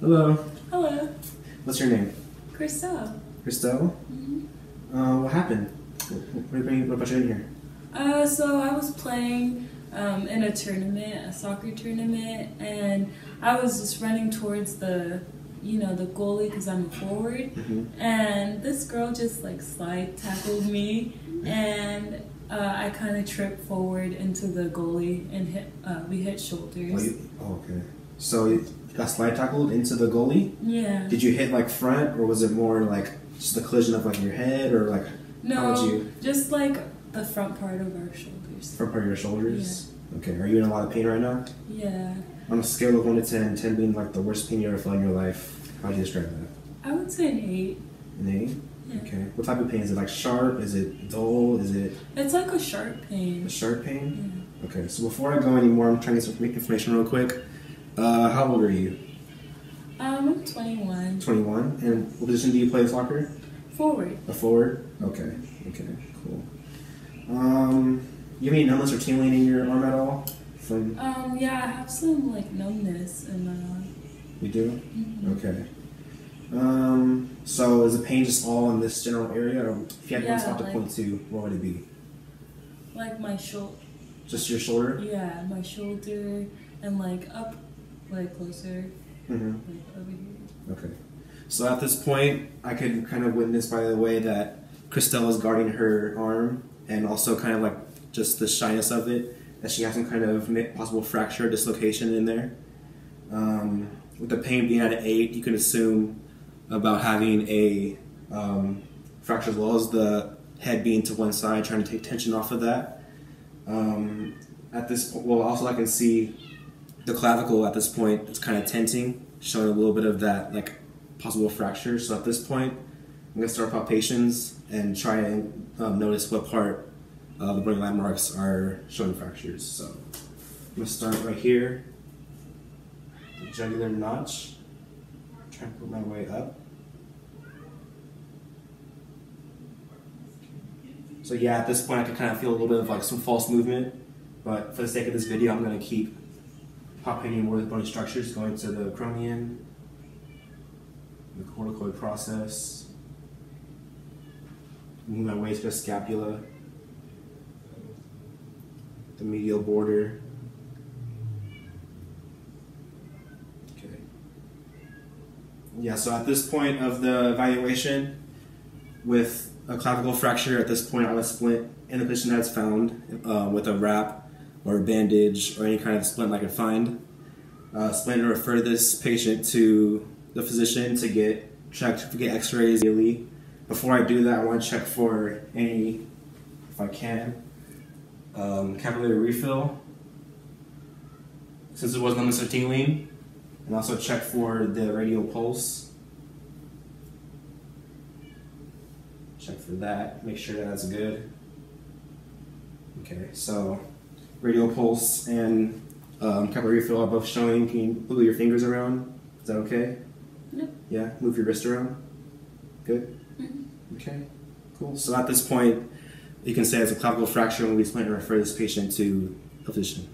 Hello. Hello. What's your name? Christelle. Christelle? What happened? What brought you in here? So I was playing in a tournament, a soccer tournament, and I was just running towards the goalie because I'm a forward, and this girl just like slide tackled me, and I kind of tripped forward into the goalie and we hit shoulders. Okay. So you got slide tackled into the goalie? Yeah. Did you hit like front, or was it more like just the collision of like your head, or like how would you? Just like the front part of our shoulders. Front part of your shoulders? Yeah. Okay. Are you in a lot of pain right now? Yeah. On a scale of 1 to 10, 10 being like the worst pain you ever felt in your life, how would you describe that? I would say an 8. An 8? Yeah. Okay. What type of pain? Is it like sharp? Is it dull? Is it... It's like a sharp pain. A sharp pain? Yeah. Okay. So before I go anymore, I'm trying to get some information real quick. How old are you? I'm 21. 21. And what position do you play soccer? Forward. A forward? Okay. Okay. Cool. You have any numbness or tingling in your arm at all? Yeah, I have some like numbness in my arm. You do? Mm-hmm. Okay. So is the pain just all in this general area, or if you had one spot to point to, what would it be? Like my shoulder. Just your shoulder? Yeah, my shoulder and like up, like closer, like over here. Okay. So at this point, I could kind of witness by the way that Christelle is guarding her arm, and also kind of like just the shyness of it, that she has some kind of possible fracture or dislocation in there. With the pain being at an 8, you can assume about having a fracture, as well as the head being to one side, trying to take tension off of that. At this point, well, also I can see the clavicle at this point, it's kind of tenting, showing a little bit of that like possible fracture. So at this point, I'm going to start palpations and try and notice what part of the brain landmarks are showing fractures. So I'm going to start right here, the jugular notch, try and put my way up. So yeah, at this point I can kind of feel a little bit of like some false movement, but for the sake of this video, I'm going to keep palpating more of the bony structures, going to the acromion, the corticoid process, moving my way to the scapula, the medial border. Okay. Yeah, so at this point of the evaluation, with a clavicle fracture, at this point I would splint in the position that's found with a wrap or a bandage or any kind of splint I could find. Splint and refer this patient to the physician to get checked, to get x-rays daily. Before I do that, I want to check for any, if I can, capillary refill, since there was numbness or tingling, and also check for the radial pulse. Check for that, make sure that's good. Okay, so radial pulse and capillary refill are both showing. Can you move your fingers around? Is that okay? Yep. Yeah, move your wrist around. Good? Okay, cool. So at this point, you can say it's a clavicle fracture, and we plan to refer this patient to a physician.